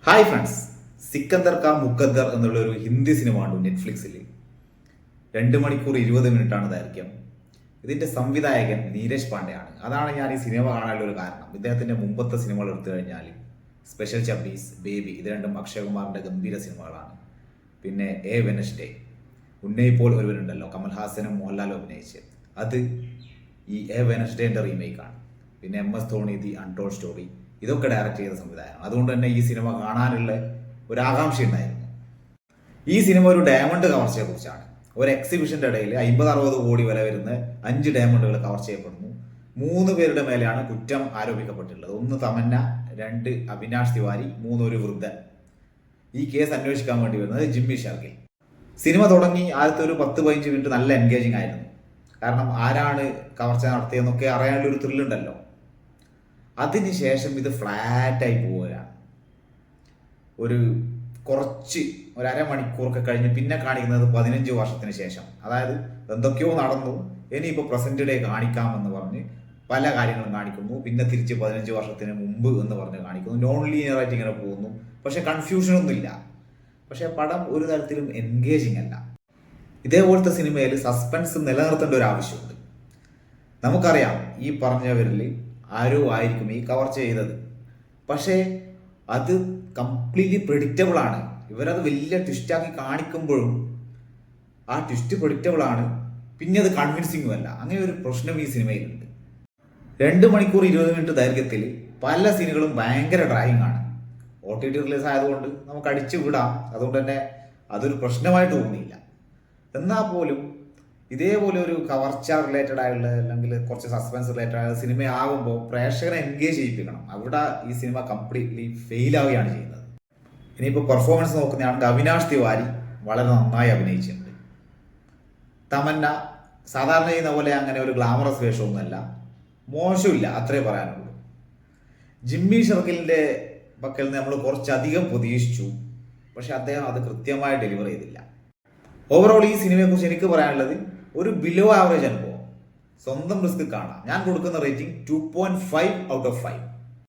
Hi friends, Sikandar കാ മുക്കദ്ദർ എന്നുള്ള ഒരു ഹിന്ദി സിനിമ ഉണ്ട് നെറ്റ്ഫ്ലിക്സിൽ. 2 മണിക്കൂർ 20 മിനിറ്റാണ് ദൈർഘ്യം. ഇതിന്റെ സംവിധായകൻ നീരജ് പാണ്ഡെയാണ്. അതാണ് ഞാൻ ഈ സിനിമ കാണാനുള്ള ഒരു കാരണം. ഇദ്ദേഹത്തിന്റെ മുമ്പത്തെ സിനിമകൾ എടുത്തു കഴിഞ്ഞാൽ സ്പെഷ്യൽ ചബ്ബീസ്, ബേബി, ഇത് രണ്ടും അക്ഷയകുമാറിന്റെ ഗംഭീര സിനിമകളാണ്. പിന്നെ എ വെനസ്ഡേ, ഉന്നയിപ്പോൾ ഒരുവരുണ്ടല്ലോ, കമൽഹാസനും മോഹൻലാലും അഭിനയിച്ച്, അത് ഈ എ വെനസ്ഡേന്റെ റീമേക്കാണ്. പിന്നെ MS Dhoni the untold story, ഇതൊക്കെ ഡയറക്റ്റ് ചെയ്ത സംവിധാനം. അതുകൊണ്ട് തന്നെ ഈ സിനിമ കാണാനുള്ള ഒരു ആകാംക്ഷ ഉണ്ടായിരുന്നു. ഈ സിനിമ ഒരു ഡയമണ്ട് കവർച്ചയെ കുറിച്ചാണ്. ഒരു എക്സിബിഷന്റെ ഇടയിൽ 50-60 കോടി വില വരുന്ന 5 ഡയമണ്ടുകൾ കവർ ചെയ്യപ്പെടുന്നു. 3 പേരുടെ മേലെയാണ് കുറ്റം ആരോപിക്കപ്പെട്ടിട്ടുള്ളത്. 1 തമന്ന, 2 അവിനാഷ് തിവാരി, 3 ഒരു വൃദ്ധൻ. ഈ കേസ് അന്വേഷിക്കാൻ വേണ്ടി വരുന്നത് ജിമ്മി ഷെർഗിൽ. സിനിമ തുടങ്ങി ആദ്യത്തെ ഒരു 10-15 മിനിറ്റ് നല്ല എൻഗേജിങ് ആയിരുന്നു. കാരണം ആരാണ് കവർച്ച നടത്തിയെന്നൊക്കെ അറിയാനുള്ള ഒരു ത്രില്ലുണ്ടല്ലോ. അതിനുശേഷം ഇത് ഫ്ലാറ്റായി പോവുകയാണ്. ഒരു അരമണിക്കൂറൊക്കെ കഴിഞ്ഞ് പിന്നെ കാണിക്കുന്നത് 15 വർഷത്തിന് ശേഷം. അതായത് എന്തൊക്കെയോ നടന്നു, ഇനിയിപ്പോൾ പ്രസന്റ് ഡേ കാണിക്കാമെന്ന് പറഞ്ഞ് പല കാര്യങ്ങളും കാണിക്കുന്നു. പിന്നെ തിരിച്ച് 15 വർഷത്തിന് മുമ്പ് എന്ന് പറഞ്ഞ് കാണിക്കുന്നു. നോൺ ലീനിയറായിട്ട് ഇങ്ങനെ പോകുന്നു. പക്ഷെ കൺഫ്യൂഷനൊന്നുമില്ല. പക്ഷെ പടം ഒരു തരത്തിലും എൻഗേജിങ് അല്ല. ഇതേപോലത്തെ സിനിമയിൽ സസ്പെൻസ് നിലനിർത്തേണ്ട ഒരു ആവശ്യമുണ്ട്. നമുക്കറിയാം ഈ പറഞ്ഞവരിൽ ആരോ ആയിരിക്കും ഈ കവർച്ച ചെയ്തത്. പക്ഷേ അത് കംപ്ലീറ്റ്ലി പ്രെഡിക്റ്റബിൾ ആണ്. ഇവരത് വലിയ ട്വിസ്റ്റാക്കി കാണിക്കുമ്പോഴും ആ ട്വിസ്റ്റ് പ്രെഡിക്റ്റബിൾ ആണ്, പിന്നെ അത് കൺവിൻസിങ്ങും അല്ല. അങ്ങനെ ഒരു പ്രശ്നം ഈ സിനിമയിലുണ്ട്. 2 മണിക്കൂർ 20 മിനിറ്റ് ദൈർഘ്യത്തിൽ പല സീനുകളും ഭയങ്കര ഡ്രായിങ് ആണ്. OTT റിലീസ് ആയതുകൊണ്ട് നമുക്ക് അടിച്ചു വിടാം. അതുകൊണ്ട് തന്നെ അതൊരു പ്രശ്നമായിട്ട് തോന്നിയില്ല. എന്നാൽ പോലും ഇതേപോലെ ഒരു കവർച്ച റിലേറ്റഡ് ആയുള്ള അല്ലെങ്കിൽ കുറച്ച് സസ്പെൻസ് റിലേറ്റഡ് ആയ സിനിമയാകുമ്പോൾ പ്രേക്ഷകരെ എൻഗേജ് ചെയ്യിപ്പിക്കണം. അവിടെ ഈ സിനിമ കംപ്ലീറ്റ്ലി ഫെയിൽ ആവുകയാണ് ചെയ്യുന്നത്. ഇനിയിപ്പോൾ പെർഫോമൻസ് നോക്കുന്നതാണെങ്കിൽ അവിനാഷ് തിവാരി വളരെ നന്നായി അഭിനയിച്ചിട്ടുണ്ട്. തമന്ന സാധാരണ ചെയ്യുന്ന പോലെ അങ്ങനെ ഒരു ഗ്ലാമറസ് വേഷമൊന്നുമല്ല, മോശമില്ല, അത്രേ പറയാനുള്ളൂ. ജിമ്മി ഷെർഗിലിന്റെ പക്കൽ നിന്ന് നമ്മൾ കുറച്ചധികം പ്രതീക്ഷിച്ചു. പക്ഷെ അദ്ദേഹം അത് കൃത്യമായി ഡെലിവർ ചെയ്തില്ല. ഓവറോൾ ഈ സിനിമയെക്കുറിച്ച് എനിക്ക് പറയാനുള്ളത് ഒരു ബിലോ ആവറേജ് അനുഭവം. സ്വന്തം റിസ്ക് കാണാം. ഞാൻ കൊടുക്കുന്ന റേറ്റിംഗ് 2.5 ഔട്ട് ഓഫ് 5.